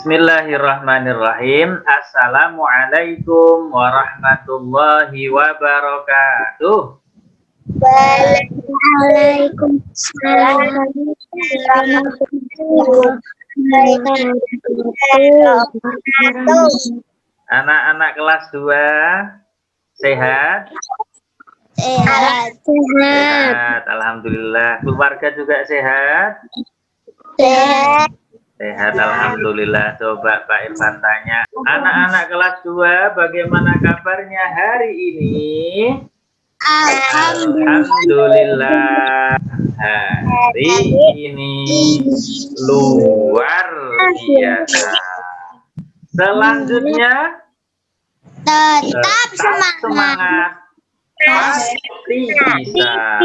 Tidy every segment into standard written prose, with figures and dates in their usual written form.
Bismillahirrahmanirrahim. Assalamualaikum warahmatullahi wabarakatuh. Waalaikumsalam warahmatullahi wabarakatuh. Anak-anak kelas 2 sehat? Sehat. Sehat, alhamdulillah. Keluarga juga sehat? Sehat. Sehat, alhamdulillah. Coba Pak Irfan tanya, anak-anak kelas 2 bagaimana kabarnya hari ini? Alhamdulillah. Hari ini luar biasa. Selanjutnya Tetap semangat. Pasti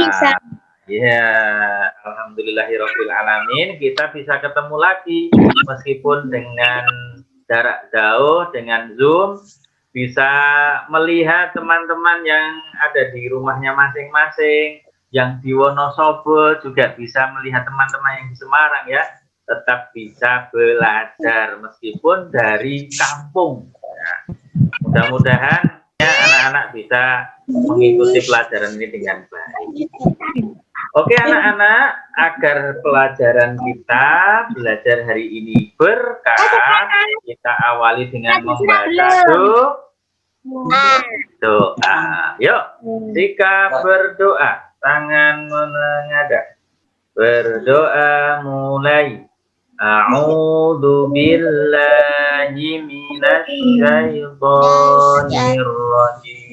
bisa. Ya, alhamdulillahirabbil alamin, kita bisa ketemu lagi meskipun dengan jarak jauh, dengan Zoom, bisa melihat teman-teman yang ada di rumahnya masing-masing, yang di Wonosobo juga bisa melihat teman-teman yang di Semarang ya, tetap bisa belajar meskipun dari kampung. Ya, mudah-mudahan ya, anak-anak bisa mengikuti pelajaran ini dengan baik. Oke anak-anak, agar pelajaran kita belajar hari ini berkah, kita awali dengan membaca doa. Yuk, jika berdoa, tangan menengadah. Berdoa mulai. A'udzu billahi minasyaitonir rajim.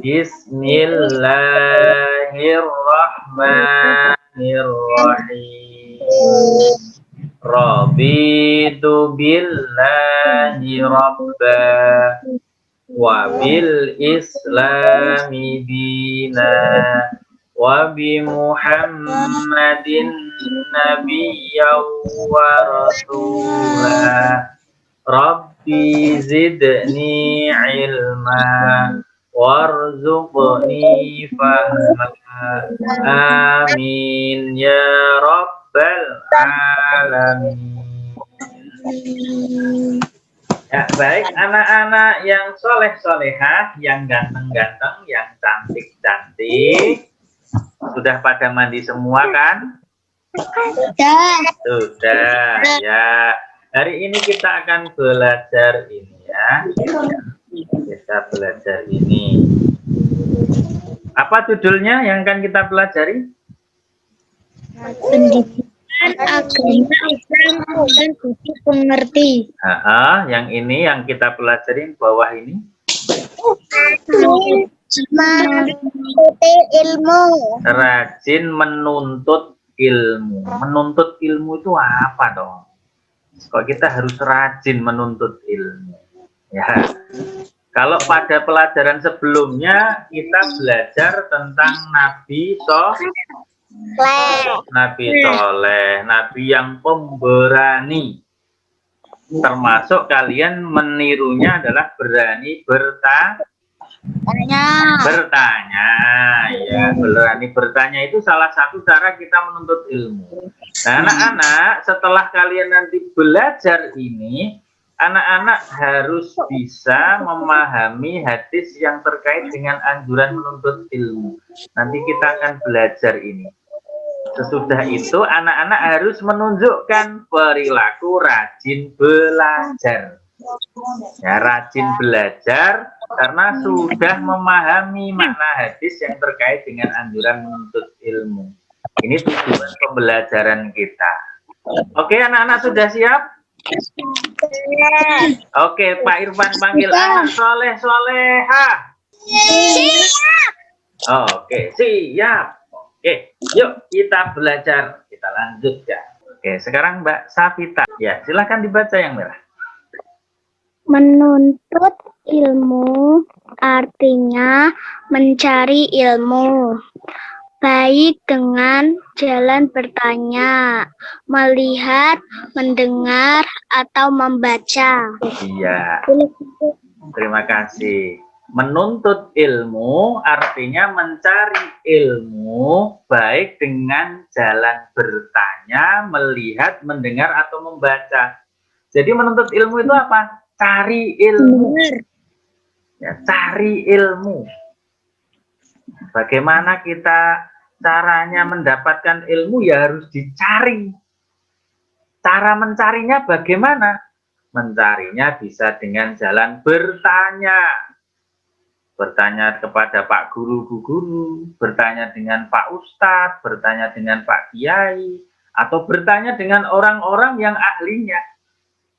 Bismillahirrahmanirrahim. Raditu billahi rabba wa bil islami dina wa bi Muhammadin nabiyyan wa rasulah. Rabbi zidni ilma warzuqni fahma. Amin ya rabbal alamin. Ya, baik anak-anak yang soleh-solehah, yang ganteng-ganteng, yang cantik-cantik, sudah pada mandi semua kan? Sudah ya. Hari ini kita akan belajar ini ya. Kita belajar ini. Apa judulnya yang akan kita pelajari? Pendidikan agama Islam dan budi pengerti. Yang ini yang kita pelajarin bawah ini. Menuntut ilmu. Rajin menuntut ilmu. Menuntut ilmu itu apa dong? Kok kita harus rajin menuntut ilmu? Ya. Kalau pada pelajaran sebelumnya kita belajar tentang Nabi Soleh, Nabi yang pemberani. Termasuk kalian menirunya adalah berani bertanya. Ya, berani bertanya itu salah satu cara kita menuntut ilmu. Nah, anak-anak, setelah kalian nanti belajar ini, anak-anak harus bisa memahami hadis yang terkait dengan anjuran menuntut ilmu. Nanti kita akan belajar ini. Sesudah itu, anak-anak harus menunjukkan perilaku rajin belajar. Ya, rajin belajar karena sudah memahami makna hadis yang terkait dengan anjuran menuntut ilmu. Ini tujuan pembelajaran kita. Oke, anak-anak sudah siap? Oke, Pak Irfan panggil anak soleh-solehah. Siap. Oke, siap. Oke, yuk kita belajar. Kita lanjut ya. Oke, sekarang Mbak Safita. Ya, silakan dibaca yang merah. Menuntut ilmu artinya mencari ilmu, baik dengan jalan bertanya, melihat, mendengar, atau membaca. Iya, terima kasih. Menuntut ilmu artinya mencari ilmu baik dengan jalan bertanya, melihat, mendengar, atau membaca. Jadi menuntut ilmu itu apa? Cari ilmu. Benar. Ya, cari ilmu. Bagaimana kita caranya mendapatkan ilmu ya harus dicari. Cara mencarinya bagaimana? Mencarinya bisa dengan jalan bertanya. Bertanya kepada Pak Guru, Bu Guru, bertanya dengan Pak Ustadz, bertanya dengan Pak Kiai, atau bertanya dengan orang-orang yang ahlinya.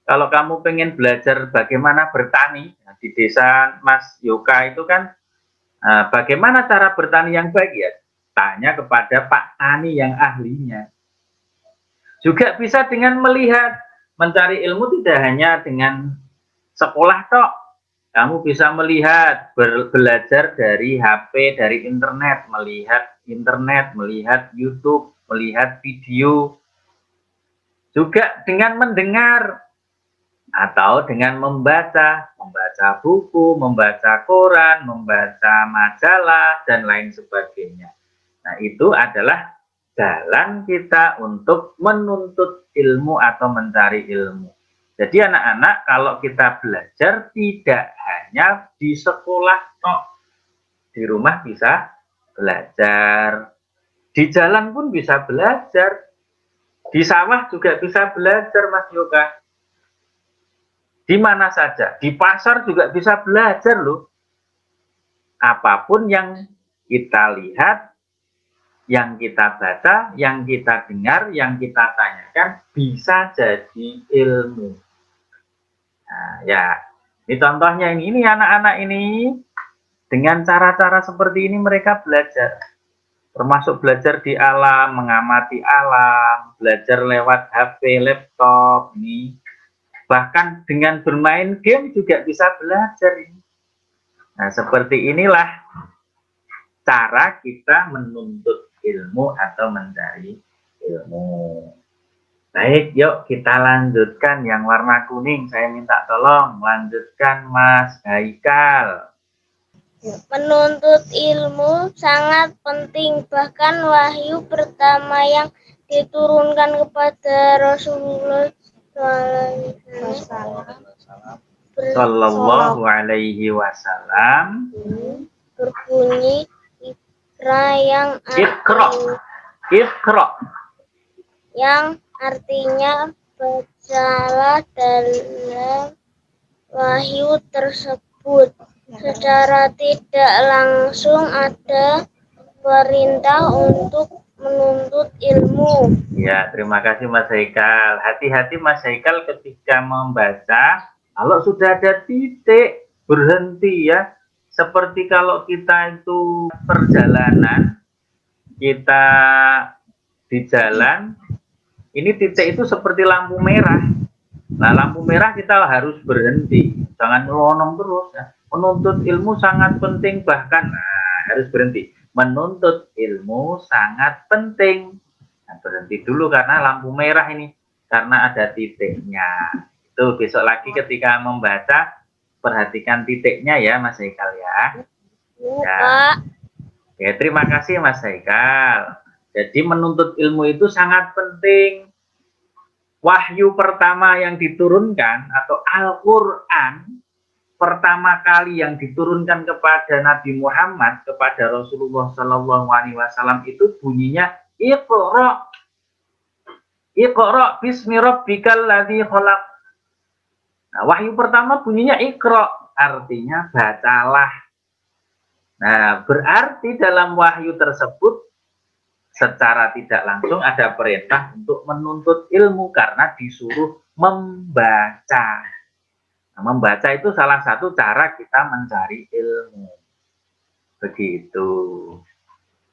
Kalau kamu pengen belajar bagaimana bertani, di desa Mas Yoka itu kan, bagaimana cara bertani yang baik ya? Tanya kepada Pak Tani yang ahlinya. Juga bisa dengan melihat, mencari ilmu tidak hanya dengan sekolah tok. Kamu bisa melihat, belajar dari HP, dari internet, melihat YouTube, melihat video. Juga dengan mendengar atau dengan membaca buku, membaca koran, membaca majalah, dan lain sebagainya. Nah, itu adalah jalan kita untuk menuntut ilmu atau mencari ilmu. Jadi anak-anak kalau kita belajar tidak hanya di sekolah tok, di rumah bisa belajar, di jalan pun bisa belajar, di sawah juga bisa belajar Mas Yoga. Di mana saja, di pasar juga bisa belajar loh. Apapun yang kita lihat, yang kita baca, yang kita dengar, yang kita tanyakan bisa jadi ilmu. Nah, ya, ini contohnya ini anak-anak ini dengan cara-cara seperti ini mereka belajar. Termasuk belajar di alam, mengamati alam, belajar lewat HP, laptop ini. Bahkan dengan bermain game juga bisa belajar ini. Nah, seperti inilah cara kita menuntut ilmu atau mencari ilmu. Baik, yuk kita lanjutkan yang warna kuning. Saya minta tolong lanjutkan Mas Haikal. Menuntut ilmu sangat penting, bahkan wahyu pertama yang diturunkan kepada Rasulullah Sallallahu alaihi wasallam berbunyi Iqra yang artinya bacalah dalam wahyu tersebut. Secara tidak langsung ada perintah untuk menuntut ilmu. Ya, terima kasih Mas Haikal. Hati-hati Mas Haikal ketika membaca, kalau sudah ada titik berhenti ya. Seperti kalau kita itu perjalanan, kita di jalan, ini titik itu seperti lampu merah. Nah, lampu merah kita harus berhenti, jangan melonong terus ya. Menuntut ilmu sangat penting, bahkan harus berhenti. Menuntut ilmu sangat penting. Nah, berhenti dulu karena lampu merah ini, karena ada titiknya. Itu besok lagi ketika membaca, perhatikan titiknya ya Mas Haikal ya. Ya. Oke, terima kasih Mas Haikal. Jadi menuntut ilmu itu sangat penting. Wahyu pertama yang diturunkan atau Al-Quran pertama kali yang diturunkan kepada Nabi Muhammad, kepada Rasulullah Shallallahu Alaihi Wasallam itu bunyinya Iqra, Iqra bismi rabbikal ladzi khalaq. Nah, wahyu pertama bunyinya Iqra, artinya bacalah. Nah, berarti dalam wahyu tersebut secara tidak langsung ada perintah untuk menuntut ilmu karena disuruh membaca. Nah, membaca itu salah satu cara kita mencari ilmu. Begitu.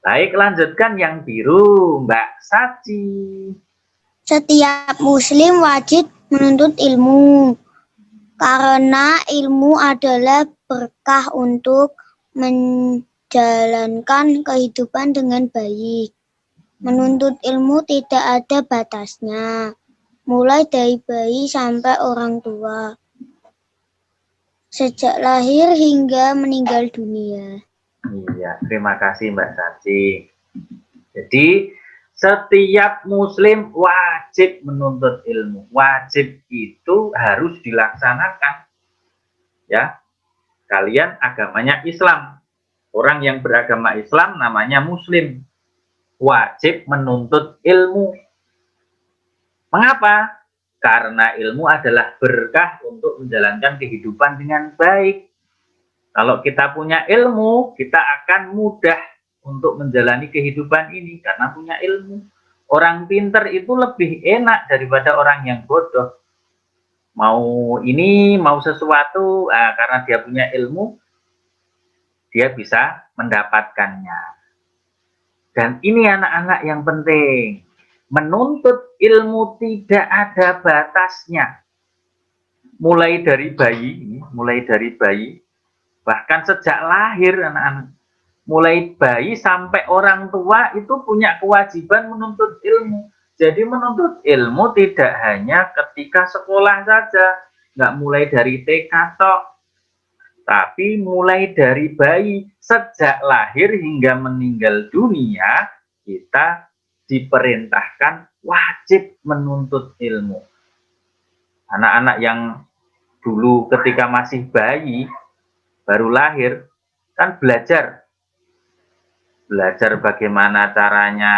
Baik, lanjutkan yang biru, Mbak Saci. Setiap muslim wajib menuntut ilmu karena ilmu adalah berkah untuk menjalankan kehidupan dengan baik. Menuntut ilmu tidak ada batasnya, mulai dari bayi sampai orang tua. sejak lahir hingga meninggal dunia. Iya, terima kasih Mbak Saci. Jadi setiap muslim wajib menuntut ilmu. Wajib itu harus dilaksanakan. Ya, kalian agamanya Islam. Orang yang beragama Islam namanya muslim. Wajib menuntut ilmu. Mengapa? Karena ilmu adalah berkah untuk menjalankan kehidupan dengan baik. Kalau kita punya ilmu, kita akan mudah untuk menjalani kehidupan ini karena punya ilmu. Orang pinter itu lebih enak daripada orang yang bodoh. Mau ini, mau sesuatu, karena dia punya ilmu, dia bisa mendapatkannya. Dan ini anak-anak yang penting. Menuntut ilmu tidak ada batasnya. Mulai dari bayi, bahkan sejak lahir anak-anak. Mulai bayi sampai orang tua itu punya kewajiban menuntut ilmu. Jadi menuntut ilmu tidak hanya ketika sekolah saja, nggak mulai dari TK tok, tapi mulai dari bayi sejak lahir hingga meninggal dunia kita diperintahkan wajib menuntut ilmu. Anak-anak yang dulu ketika masih bayi baru lahir kan belajar bagaimana caranya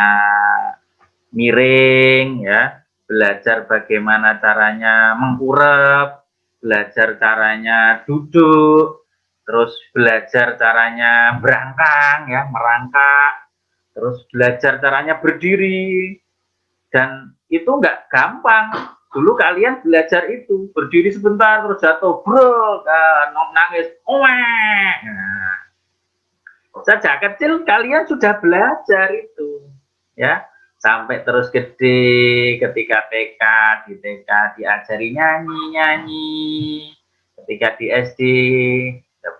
miring, ya, belajar bagaimana caranya mengurep, belajar caranya duduk, terus belajar caranya berangkang, ya, merangkak, terus belajar caranya berdiri. Dan itu nggak gampang. Dulu kalian belajar itu berdiri sebentar terus jatuh, bro, nangis, nah, sejak kecil kalian sudah belajar itu, ya, sampai terus gede. Ketika TK, di TK diajari nyanyi, ketika di SD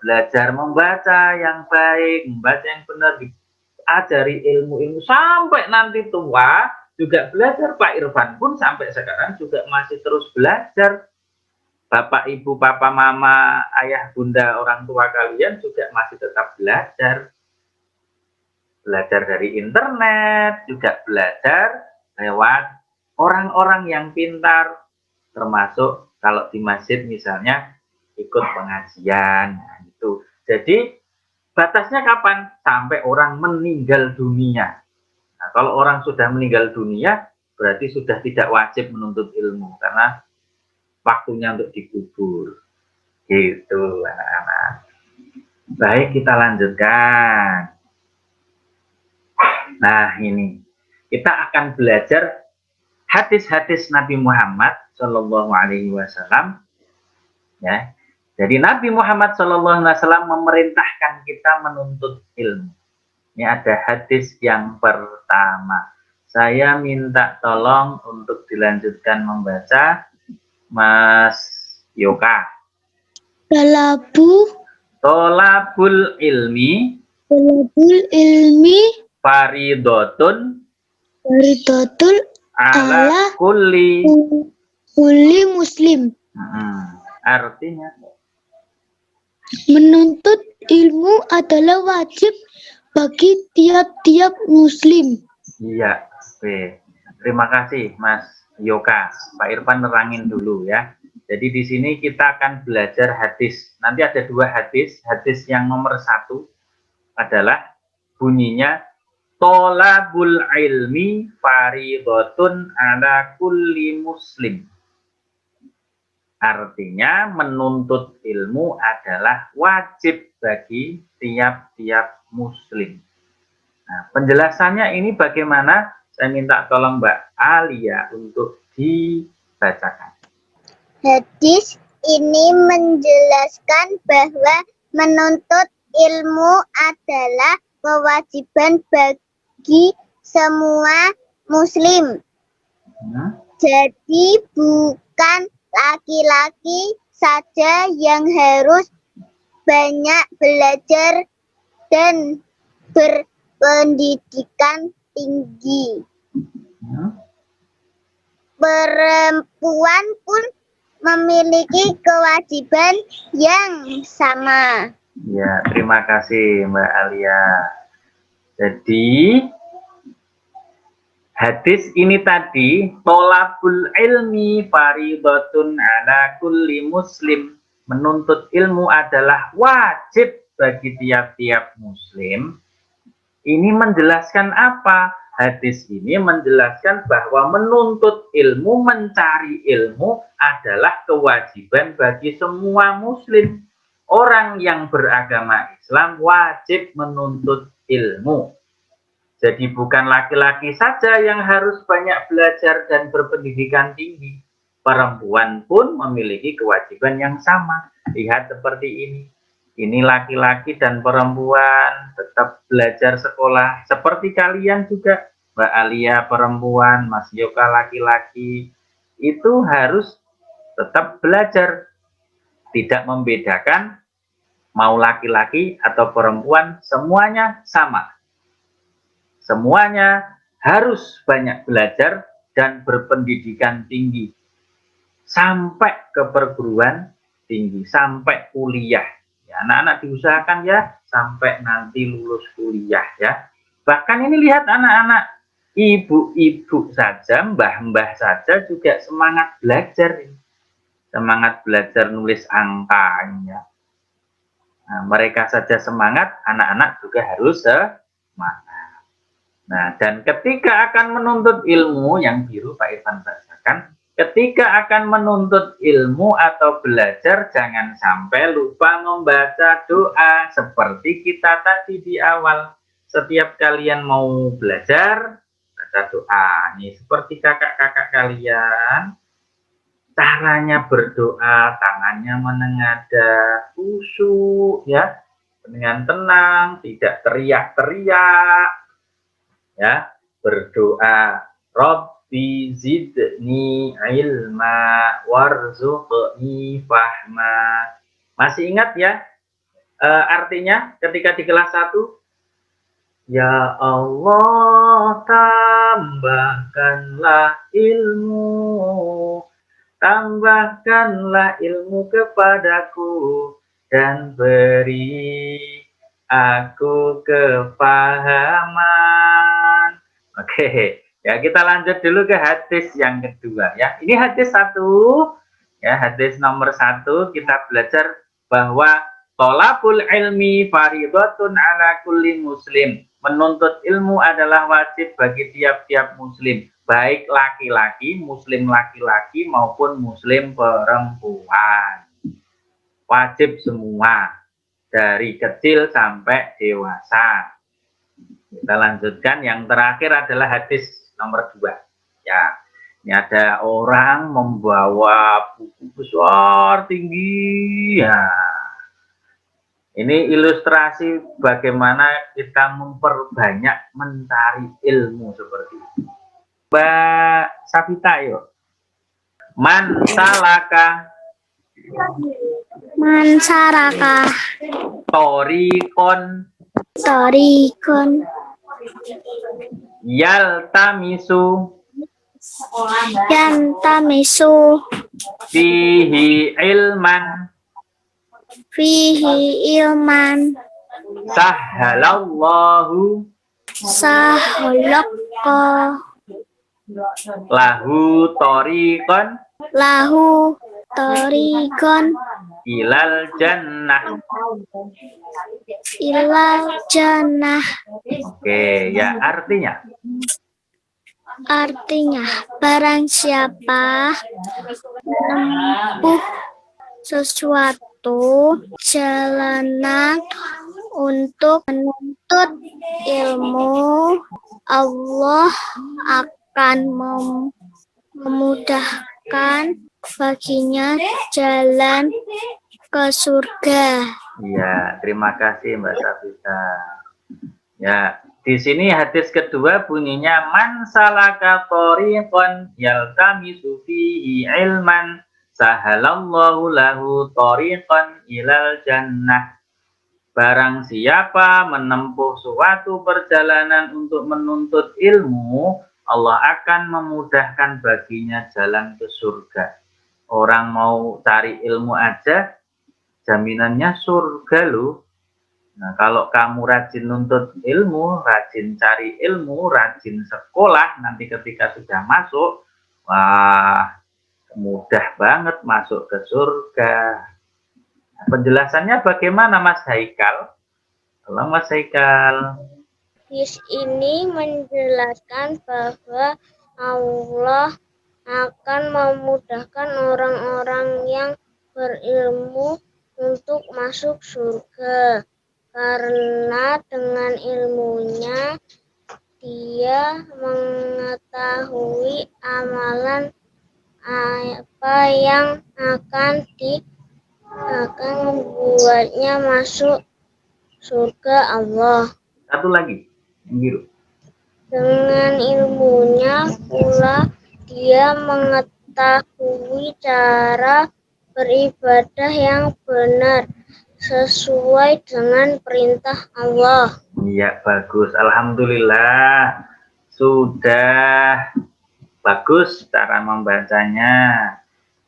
belajar membaca yang baik, membaca yang benar, diajari ilmu-ilmu sampai nanti tua juga belajar. Pak Irfan pun sampai sekarang juga masih terus belajar. Bapak, ibu, papa, mama, ayah, bunda, orang tua kalian juga masih tetap belajar. Belajar dari internet, juga belajar lewat orang-orang yang pintar, termasuk kalau di masjid misalnya ikut pengajian, gitu. Jadi batasnya kapan? Sampai orang meninggal dunia. Nah, kalau orang sudah meninggal dunia, berarti sudah tidak wajib menuntut ilmu, karena waktunya untuk dikubur. Gitu, anak-anak. Baik, kita lanjutkan. Nah, ini kita akan belajar hadis-hadis Nabi Muhammad Shallallahu Alaihi Wasallam. Ya, jadi Nabi Muhammad Shallallahu Alaihi Wasallam memerintahkan kita menuntut ilmu. Ini ada hadis yang pertama. Saya minta tolong untuk dilanjutkan membaca, Mas Yoka. Tolabul ilmi faridotun ala kulli muslim. Artinya menuntut ilmu adalah wajib bagi tiap-tiap muslim. Iya, oke. Terima kasih Mas Yoka. Pak Irfan nerangin dulu ya. Jadi di sini kita akan belajar hadis. Nanti ada dua hadis. Hadis yang nomor 1 adalah bunyinya tolabul ilmi faridotun ala kulli muslim. Artinya menuntut ilmu adalah wajib bagi tiap-tiap muslim. Nah, penjelasannya ini bagaimana? Saya minta tolong Mbak Alia untuk dibacakan. Hadis ini menjelaskan bahwa menuntut ilmu adalah kewajiban bagi semua muslim. Jadi bukan laki-laki saja yang harus banyak belajar dan berpendidikan tinggi. Perempuan pun memiliki kewajiban yang sama. Ya, terima kasih Mbak Alia. Jadi hadis ini tadi, tolabul ilmi faridatun ala kulli muslim. Menuntut ilmu adalah wajib bagi tiap-tiap muslim. Ini menjelaskan apa? Hadis ini menjelaskan bahwa menuntut ilmu, mencari ilmu adalah kewajiban bagi semua muslim. Orang yang beragama Islam wajib menuntut ilmu. Jadi bukan laki-laki saja yang harus banyak belajar dan berpendidikan tinggi. Perempuan pun memiliki kewajiban yang sama. Lihat seperti ini. Ini laki-laki dan perempuan tetap belajar sekolah. Seperti kalian juga. Mbak Alia perempuan, Mas Yoka laki-laki. Itu harus tetap belajar. Tidak membedakan mau laki-laki atau perempuan, semuanya sama. Semuanya harus banyak belajar dan berpendidikan tinggi. Sampai ke perguruan tinggi, sampai kuliah. Ya, anak-anak diusahakan ya, sampai nanti lulus kuliah ya. Bahkan ini lihat anak-anak, ibu-ibu saja, mbah-mbah saja juga semangat belajar. Semangat belajar nulis angkanya. Nah, mereka saja semangat, anak-anak juga harus semangat. Nah, dan ketika akan menuntut ilmu, yang biru Pak Irfan bacakan, ketika akan menuntut ilmu atau belajar, jangan sampai lupa membaca doa seperti kita tadi di awal. Setiap kalian mau belajar, baca doa. Nih, seperti kakak-kakak kalian, caranya berdoa, tangannya menengadah, khusyuk, ya, dengan tenang, tidak teriak-teriak, ya, berdoa. Rabbi zidni ilma warzuqni fahma. Masih ingat ya artinya ketika di kelas 1? Ya Allah, tambahkanlah ilmu, tambahkanlah ilmu kepadaku dan beri aku kepahaman. Oke, ya kita lanjut dulu ke hadis yang kedua ya. Ini hadis 1 ya, hadis nomor 1 kita belajar bahwa tolabul ilmi faridatun ala kulli muslim. Menuntut ilmu adalah wajib bagi tiap-tiap muslim, baik laki-laki, muslim laki-laki maupun muslim perempuan. Wajib semua, dari kecil sampai dewasa. Kita lanjutkan, yang terakhir adalah hadis nomor 2. Ya, ini ada orang membawa buku besar tinggi. Ya, ini ilustrasi bagaimana kita memperbanyak mencari ilmu seperti itu. Mbak Sabita, yuk. Man salaka torikon yaltamisu fihi ilman sahhalallahu lahu tariqan ilal jannah. Oke, ya artinya barang siapa menempuh sesuatu jalanan untuk menuntut ilmu, Allah akan memudahkan baginya jalan ke surga. Ya, terima kasih Mbak Sabita. Ya, di sini hadis kedua bunyinya man salaka tariqan yaltamisu fihi ilman sahalallahu lahu tariqan ilal jannah. Barang siapa menempuh suatu perjalanan untuk menuntut ilmu, Allah akan memudahkan baginya jalan ke surga. Orang mau cari ilmu aja, jaminannya surga loh. Nah, kalau kamu rajin nuntut ilmu, rajin cari ilmu, rajin sekolah, nanti ketika sudah masuk, wah, mudah banget masuk ke surga. Penjelasannya bagaimana, Mas Haikal? Halo, Mas Haikal. Hadis ini menjelaskan bahwa Allah akan memudahkan orang-orang yang berilmu untuk masuk surga. Karena dengan ilmunya dia mengetahui amalan apa yang akan membuatnya masuk surga Allah. Satu lagi, yang biru. Dengan ilmunya pula dia mengetahui cara beribadah yang benar sesuai dengan perintah Allah. Iya, bagus. Alhamdulillah. Sudah bagus cara membacanya.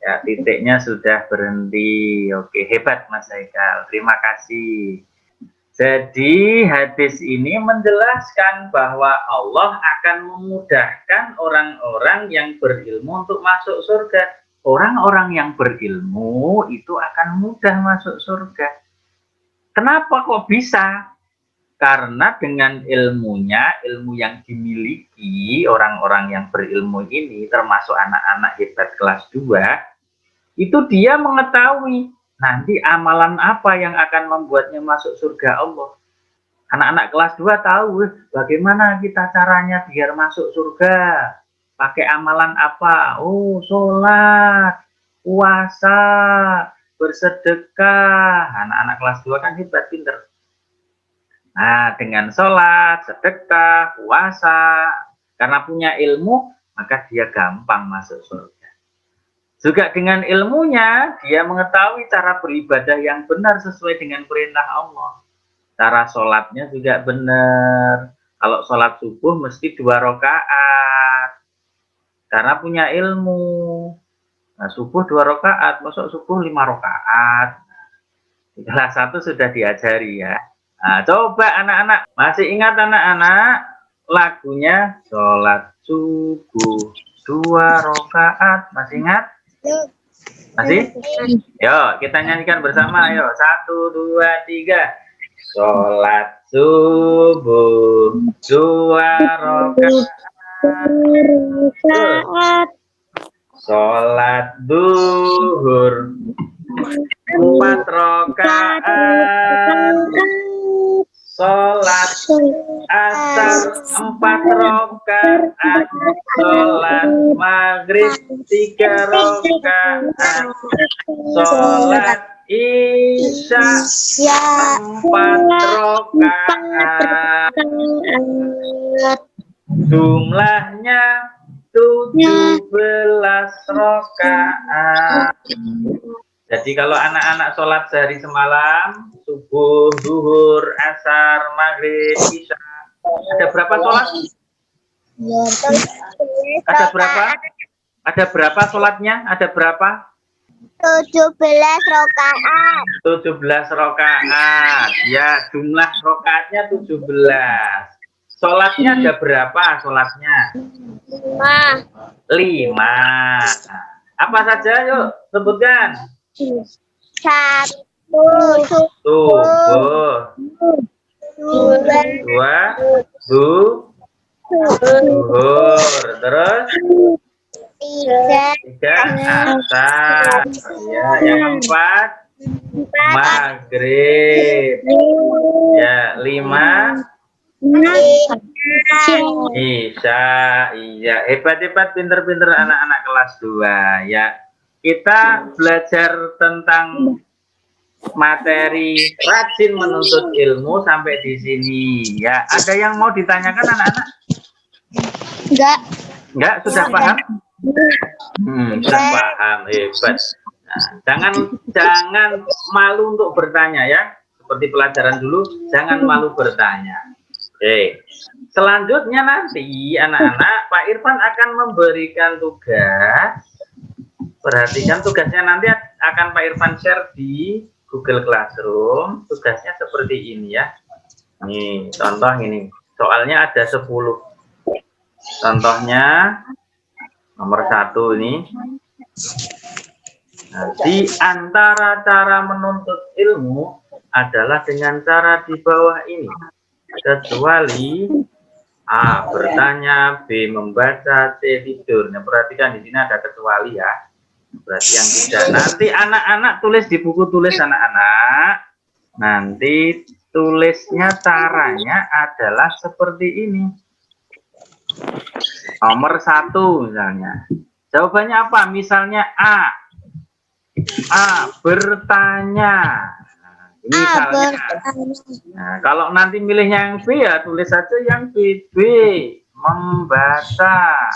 Ya, titiknya sudah berhenti. Oke, hebat Mas Haikal. Terima kasih. Jadi hadis ini menjelaskan bahwa Allah akan memudahkan orang-orang yang berilmu untuk masuk surga. Orang-orang yang berilmu itu akan mudah masuk surga. Kenapa kok bisa? Karena dengan ilmunya, ilmu yang dimiliki orang-orang yang berilmu ini, termasuk anak-anak hebat kelas 2, itu dia mengetahui nanti amalan apa yang akan membuatnya masuk surga Allah. Anak-anak kelas 2 tahu bagaimana kita caranya biar masuk surga. Pakai amalan apa? Oh, sholat, puasa, bersedekah. Anak-anak kelas 2 kan hebat, pinter. Nah, dengan sholat, sedekah, puasa, karena punya ilmu, maka dia gampang masuk surga. Juga dengan ilmunya, dia mengetahui cara beribadah yang benar sesuai dengan perintah Allah. Cara sholatnya juga benar. Kalau sholat subuh mesti 2 rakaat. Karena punya ilmu. Nah, subuh 2 rakaat, masuk subuh 5 rakaat. Kelas 1 sudah diajari ya. Nah, coba anak-anak, masih ingat anak-anak lagunya sholat subuh 2 rakaat, masih ingat? Masih? Yuk, kita nyanyikan bersama, yuk. 1, 2, 3. Sholat subuh 2 rakaat. Sholat duhur 4 rakaat. Sholat asar 4 rakaat. Sholat maghrib 3 rakaat. Sholat isya 4 rakaat. Jumlahnya 17 rakaat. Jadi kalau anak-anak sholat sehari semalam, subuh, zuhur, asar, maghrib, isya, ada berapa sholat? Ada berapa? Ada berapa sholatnya? Ada berapa? 17 rakaat. 17 rakaat. Ya, jumlah rakaatnya 17. Sholatnya ada berapa sholatnya? 5. Apa saja yuk sebutkan. 1 Subuh 2 zuhur, terus 3 asar, ya, yang 4 maghrib, ya, 5 isya. Iya, hebat-hebat, pinter-pinter anak-anak kelas 2 ya. Kita belajar tentang materi rajin menuntut ilmu sampai di sini ya. Ada yang mau ditanyakan anak-anak? Enggak, sudah paham? Sudah paham, hebat. Nah, jangan malu untuk bertanya ya. Seperti pelajaran dulu, jangan malu bertanya. Oke. Selanjutnya nanti anak-anak, Pak Irfan akan memberikan tugas Perhatikan tugasnya nanti akan Pak Irfan share di Google Classroom. Tugasnya seperti ini ya. Nih, contoh ini. Soalnya ada 10. Contohnya nomor 1 ini. Nah, di antara cara menuntut ilmu adalah dengan cara di bawah ini. Kecuali A. Bertanya, B. Membaca, C. Tidur. Nah, perhatikan di sini ada kecuali ya. Berarti yang tidak. Nanti anak-anak tulis di buku tulis anak-anak. Nanti tulisnya caranya adalah seperti ini. Nomor 1 misalnya. Jawabannya apa? Misalnya A. Bertanya. Nah, ini misalnya. Nah, kalau nanti milih yang B ya tulis saja yang B. Membaca.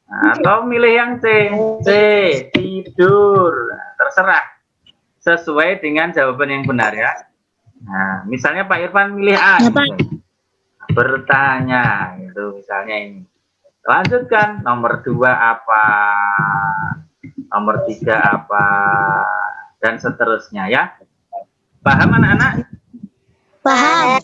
Nah, atau milih yang C, tidur. Nah, terserah. Sesuai dengan jawaban yang benar ya. Nah, misalnya Pak Irfan milih A. Gitu. Bertanya, itu misalnya ini. Lanjutkan, nomor 2 apa? Nomor 3 apa? Dan seterusnya ya. Paham anak-anak?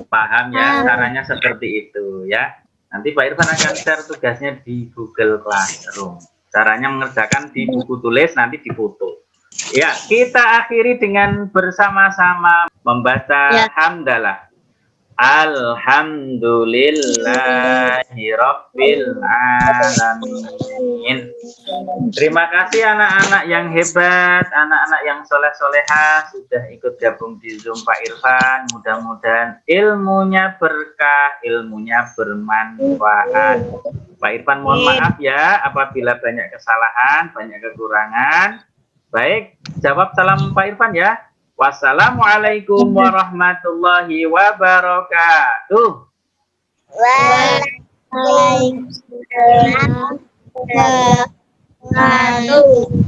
Paham ya, caranya seperti itu ya. Nanti Pak Irfan akan share tugasnya di Google Classroom. Caranya mengerjakan di buku tulis, nanti difoto. Ya, kita akhiri dengan bersama-sama membaca hamdalah. Alhamdulillahirabbil alamin. Terima kasih anak-anak yang hebat, anak-anak yang soleh-solehah sudah ikut gabung di Zoom Pak Irfan. Mudah-mudahan ilmunya berkah, ilmunya bermanfaat. Pak Irfan mohon maaf ya apabila banyak kesalahan, banyak kekurangan. Baik, jawab salam Pak Irfan ya. Wassalamualaikum warahmatullahi wabarakatuh. Waalaikumsalam warahmatullahi wabarakatuh.